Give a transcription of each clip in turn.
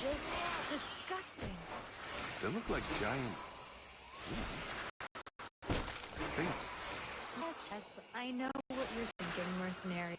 just disgusting. They look like giant things. Yes, I know what you're thinking, mercenary.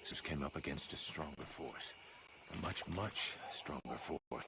Just came up against a stronger force. A much, much stronger force.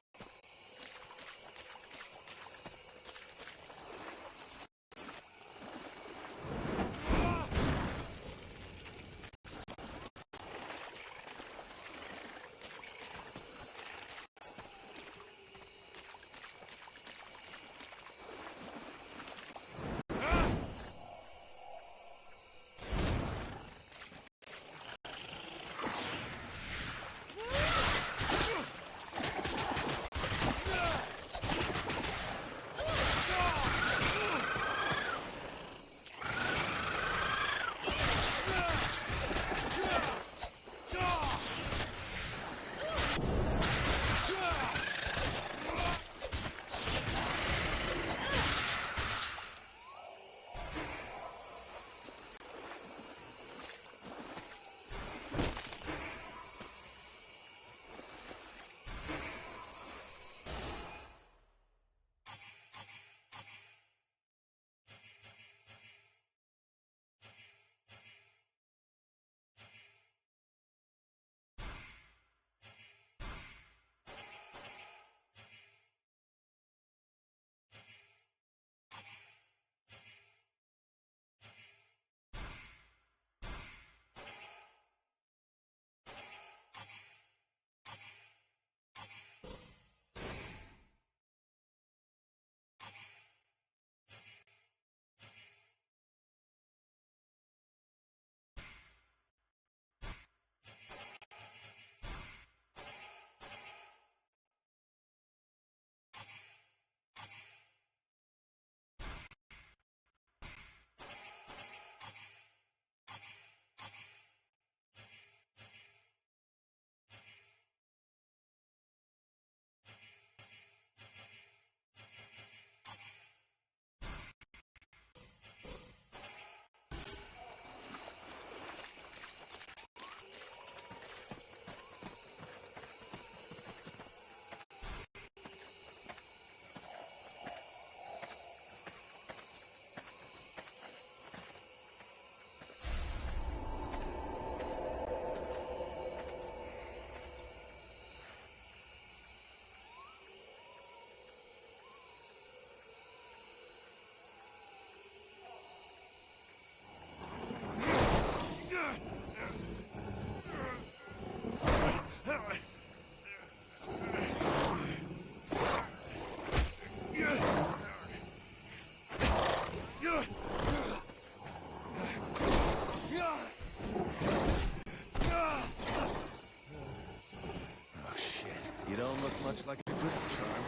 Much like a good charm.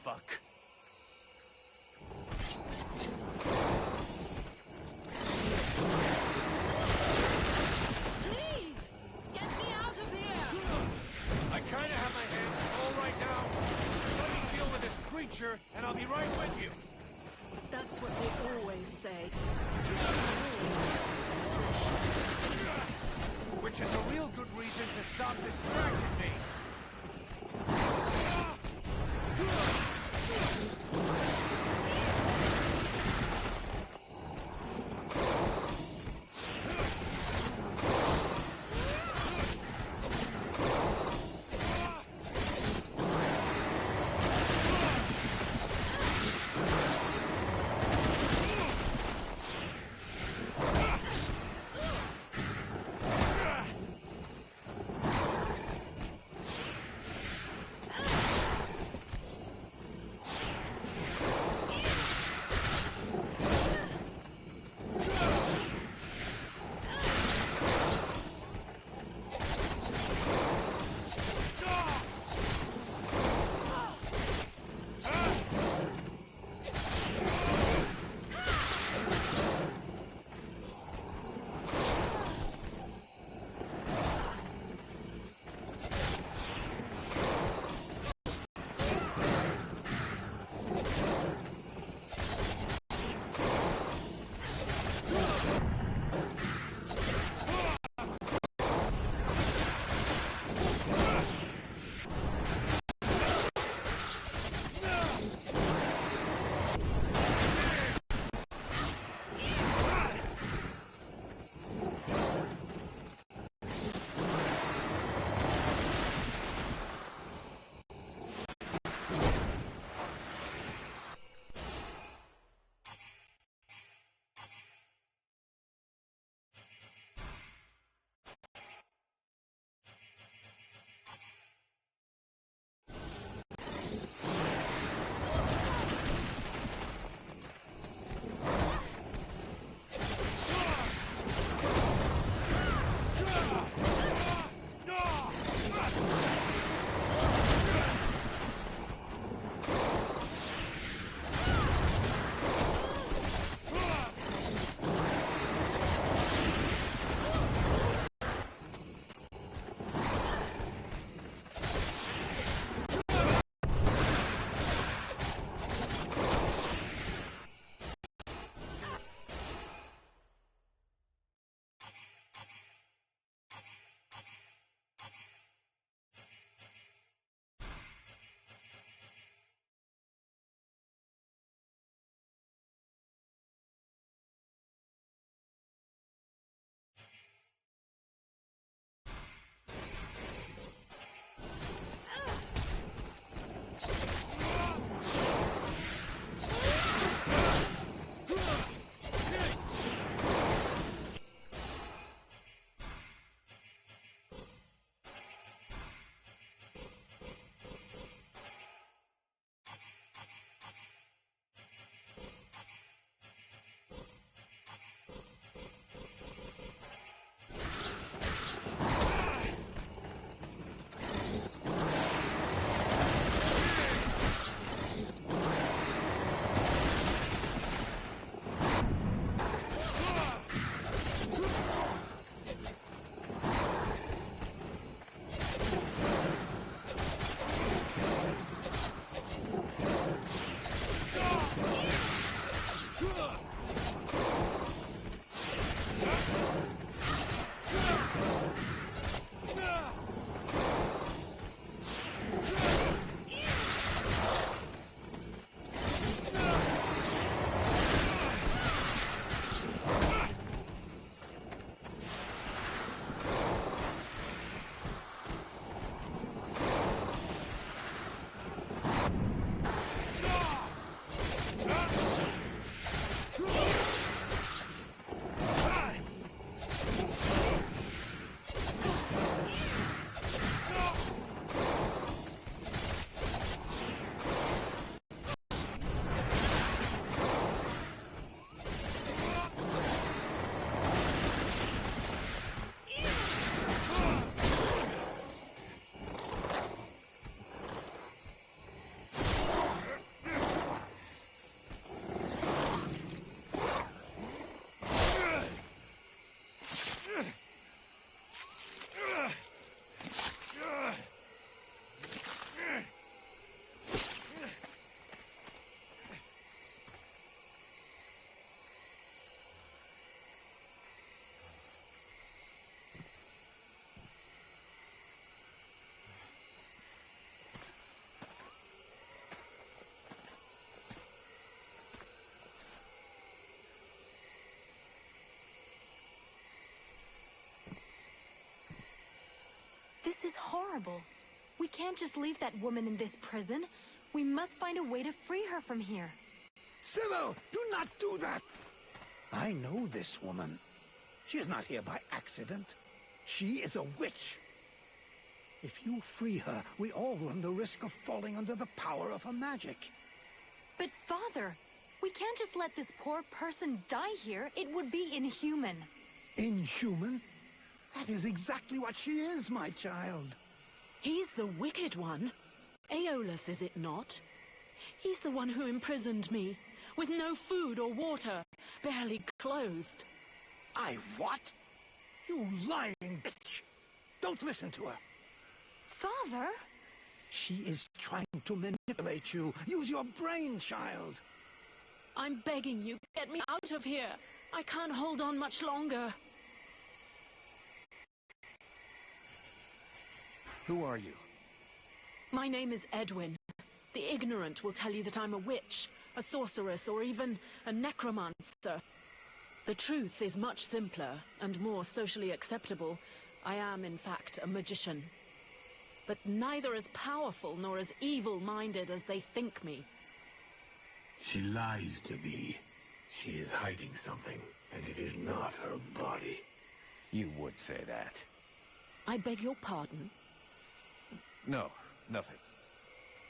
Fuck. Please! Get me out of here! I kinda have my hands full right now. Just let me deal with this creature, and I'll be right with you. That's what they always say. Which is a real good reason to stop distracting me. This is horrible. We can't just leave that woman in this prison. We must find a way to free her from here. Sybil, do not do that! I know this woman. She is not here by accident. She is a witch. If you free her, we all run the risk of falling under the power of her magic. But Father, we can't just let this poor person die here. It would be inhuman. Inhuman? That is exactly what she is, my child. He's the wicked one. Aeolus, is it not? He's the one who imprisoned me, with no food or water, barely clothed. I what? You lying bitch! Don't listen to her. Father? She is trying to manipulate you. Use your brain, child. I'm begging you, get me out of here. I can't hold on much longer. Who are you? My name is Edwin. The ignorant will tell you that I'm a witch, a sorceress, or even a necromancer. The truth is much simpler and more socially acceptable. I am, in fact, a magician. But neither as powerful nor as evil-minded as they think me. She lies to thee. She is hiding something, and it is not her body. You would say that. I beg your pardon? No, nothing.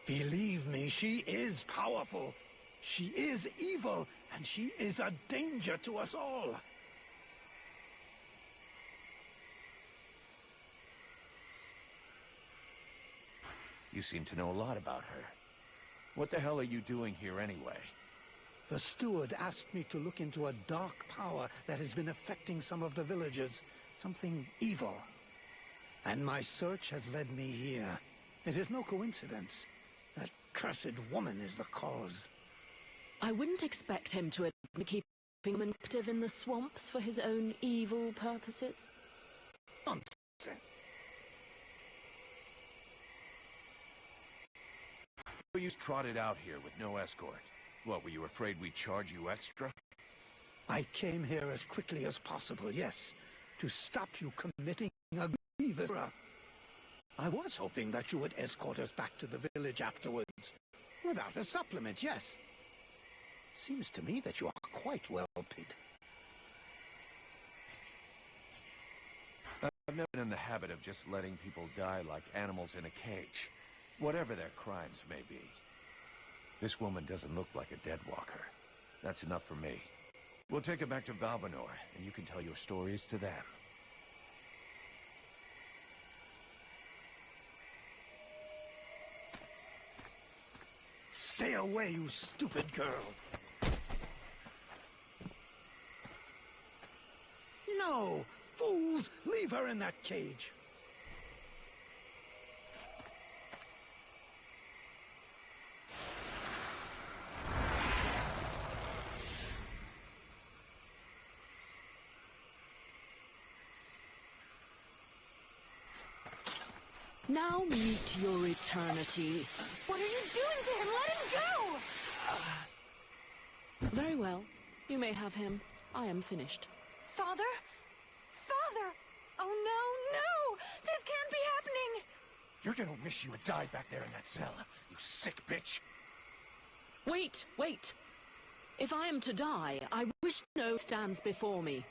Believe me, she is powerful. She is evil, and she is a danger to us all. You seem to know a lot about her. What the hell are you doing here anyway? The steward asked me to look into a dark power that has been affecting some of the villagers. Something evil. And my search has led me here. It is no coincidence. That cursed woman is the cause. I wouldn't expect him to admit keeping them active in the swamps for his own evil purposes. Nonsense. You trotted out here with no escort. What, were you afraid we'd charge you extra? I came here as quickly as possible, yes, to stop you committing a grievous error. I was hoping that you would escort us back to the village afterwards. Without a supplement, yes. Seems to me that you are quite well paid. I've never been in the habit of just letting people die like animals in a cage, whatever their crimes may be. This woman doesn't look like a deadwalker. That's enough for me. We'll take her back to Valvanor, and you can tell your stories to them. Stay away, you stupid girl. No! Fools! Leave her in that cage! Now meet your eternity. What are you doing to him? Let him go! Very well. You may have him. I am finished. Father? Father! Oh no, no! This can't be happening! You're gonna wish you had died back there in that cell, you sick bitch! Wait, wait! If I am to die, I wish no stands before me.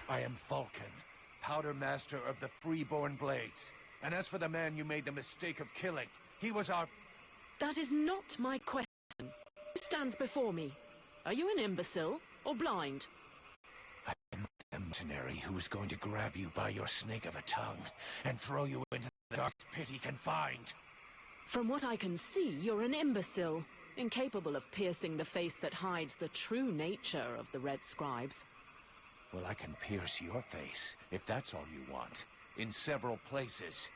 I am Vulcan, Powder Master of the Freeborn Blades. And as for the man you made the mistake of killing, he was our... That is not my question. Who stands before me? Are you an imbecile or blind? I am the mercenary who is going to grab you by your snake of a tongue and throw you into the darkest pit he can find. From what I can see, you're an imbecile, incapable of piercing the face that hides the true nature of the Red Scribes. Well, I can pierce your face, if that's all you want, in several places.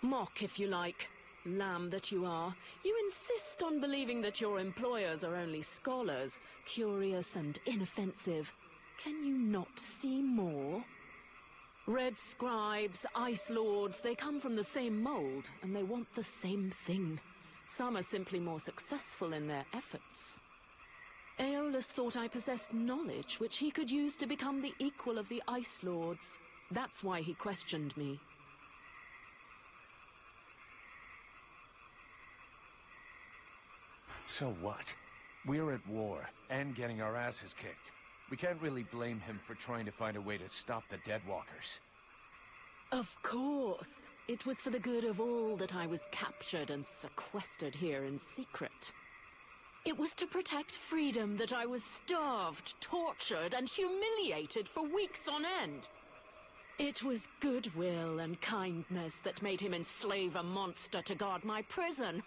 Mock, if you like. Lamb that you are. You insist on believing that your employers are only scholars, curious and inoffensive. Can you not see more? Red Scribes, Ice Lords, they come from the same mold, and they want the same thing. Some are simply more successful in their efforts. Aeolus thought I possessed knowledge which he could use to become the equal of the Ice Lords. That's why he questioned me. So what? We're at war, and getting our asses kicked. We can't really blame him for trying to find a way to stop the Deadwalkers. Of course. It was for the good of all that I was captured and sequestered here in secret. It was to protect freedom that I was starved, tortured, and humiliated for weeks on end. It was goodwill and kindness that made him enslave a monster to guard my prison.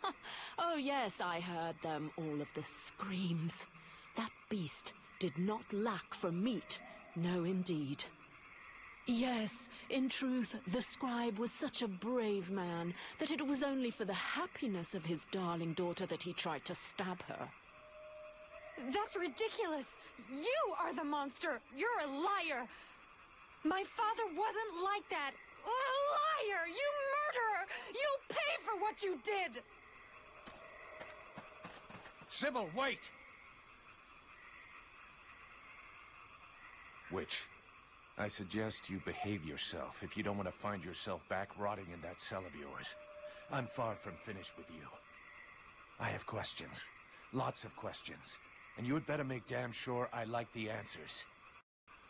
Oh yes, I heard them, all of the screams. That beast did not lack for meat. No, indeed. Yes, in truth, the scribe was such a brave man that it was only for the happiness of his darling daughter that he tried to stab her. That's ridiculous! You are the monster! You're a liar! My father wasn't like that! A liar! You murderer! You'll pay for what you did! Sybil, wait! Witch, I suggest you behave yourself if you don't want to find yourself back rotting in that cell of yours. I'm far from finished with you. I have questions. Lots of questions. And you had better make damn sure I like the answers.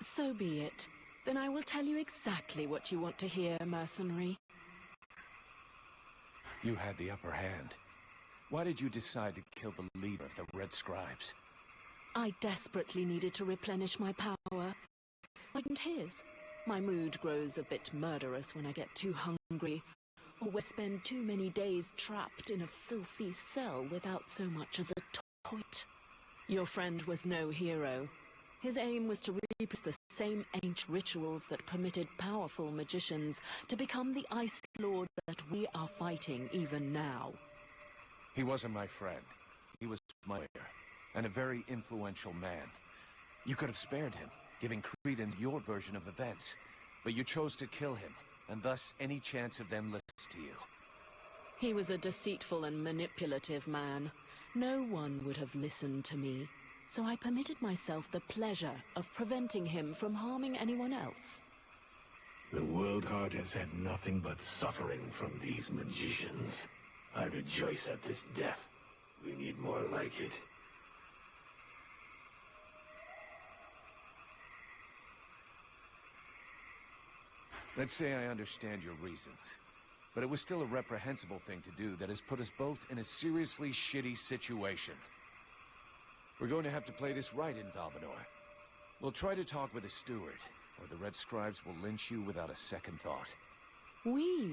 So be it. Then I will tell you exactly what you want to hear, mercenary. You had the upper hand. Why did you decide to kill the leader of the Red Scribes? I desperately needed to replenish my power. And his. My mood grows a bit murderous when I get too hungry, or spend too many days trapped in a filthy cell without so much as a toilet. Your friend was no hero. His aim was to reproduce the same ancient rituals that permitted powerful magicians to become the Ice Lord that we are fighting even now. He wasn't my friend. He was my lawyer, and a very influential man. You could have spared him, giving credence to your version of events, but you chose to kill him, and thus any chance of them listening to you. He was a deceitful and manipulative man. No one would have listened to me, so I permitted myself the pleasure of preventing him from harming anyone else. The World Heart has had nothing but suffering from these magicians. I rejoice at this death. We need more like it. Let's say I understand your reasons, but it was still a reprehensible thing to do that has put us both in a seriously shitty situation. We're going to have to play this right in Valvanor. We'll try to talk with the steward, or the Red Scribes will lynch you without a second thought. We?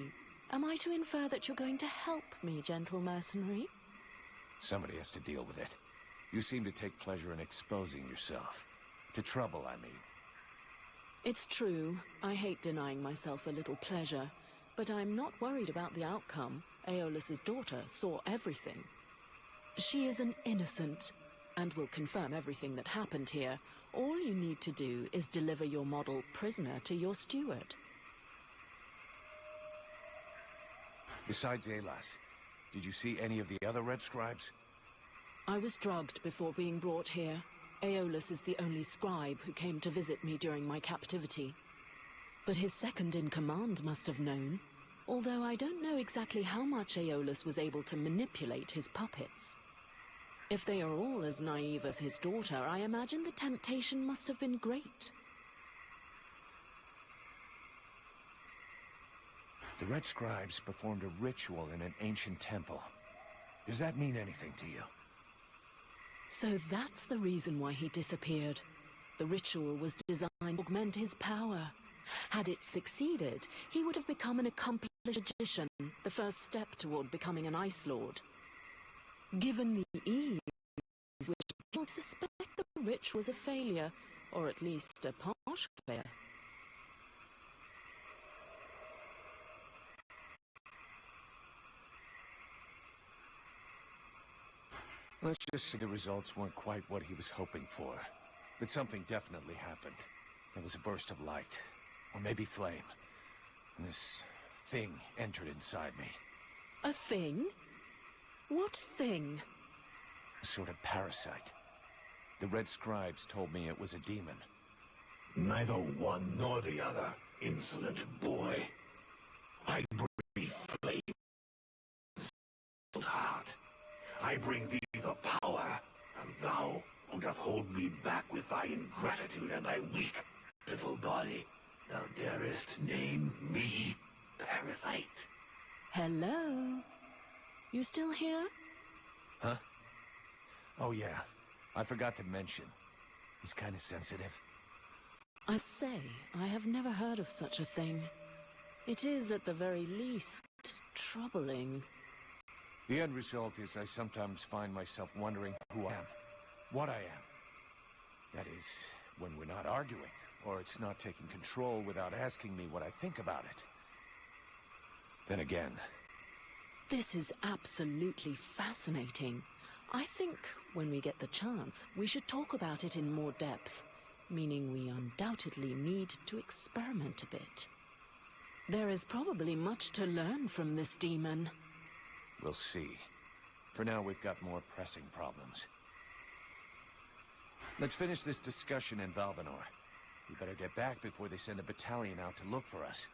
Am I to infer that you're going to help me, gentle mercenary? Somebody has to deal with it. You seem to take pleasure in exposing yourself. To trouble, I mean. It's true. I hate denying myself a little pleasure, but I'm not worried about the outcome. Aeolus's daughter saw everything. She is an innocent, and will confirm everything that happened here. All you need to do is deliver your model prisoner to your steward. Besides Alas, did you see any of the other Red Scribes? I was drugged before being brought here. Aeolus is the only scribe who came to visit me during my captivity. But his second-in-command must have known, although I don't know exactly how much Aeolus was able to manipulate his puppets. If they are all as naive as his daughter, I imagine the temptation must have been great. The Red Scribes performed a ritual in an ancient temple. Does that mean anything to you? So that's the reason why he disappeared. The ritual was designed to augment his power. Had it succeeded, he would have become an accomplished magician, the first step toward becoming an Ice Lord. Given the ease which people suspect the ritual was a failure, or at least a partial failure. Let's just say the results weren't quite what he was hoping for. But something definitely happened. There was a burst of light, or maybe flame. And this thing entered inside me. A thing? What thing? A sort of parasite. The Red Scribes told me it was a demon. Neither one nor the other, insolent boy. I breathe flame, heart. I bring thee the power, and thou wouldst hold me back with thy ingratitude and thy weak, pitiful body. Thou darest name me parasite. Hello? You still here? Huh? Oh yeah, I forgot to mention. He's kind of sensitive. I say, I have never heard of such a thing. It is, at the very least, troubling. The end result is I sometimes find myself wondering who I am, what I am. That is, when we're not arguing, or it's not taking control without asking me what I think about it. Then again... This is absolutely fascinating. I think, when we get the chance, we should talk about it in more depth. Meaning we undoubtedly need to experiment a bit. There is probably much to learn from this demon. We'll see. For now, we've got more pressing problems. Let's finish this discussion in Valvanor. We better get back before they send a battalion out to look for us.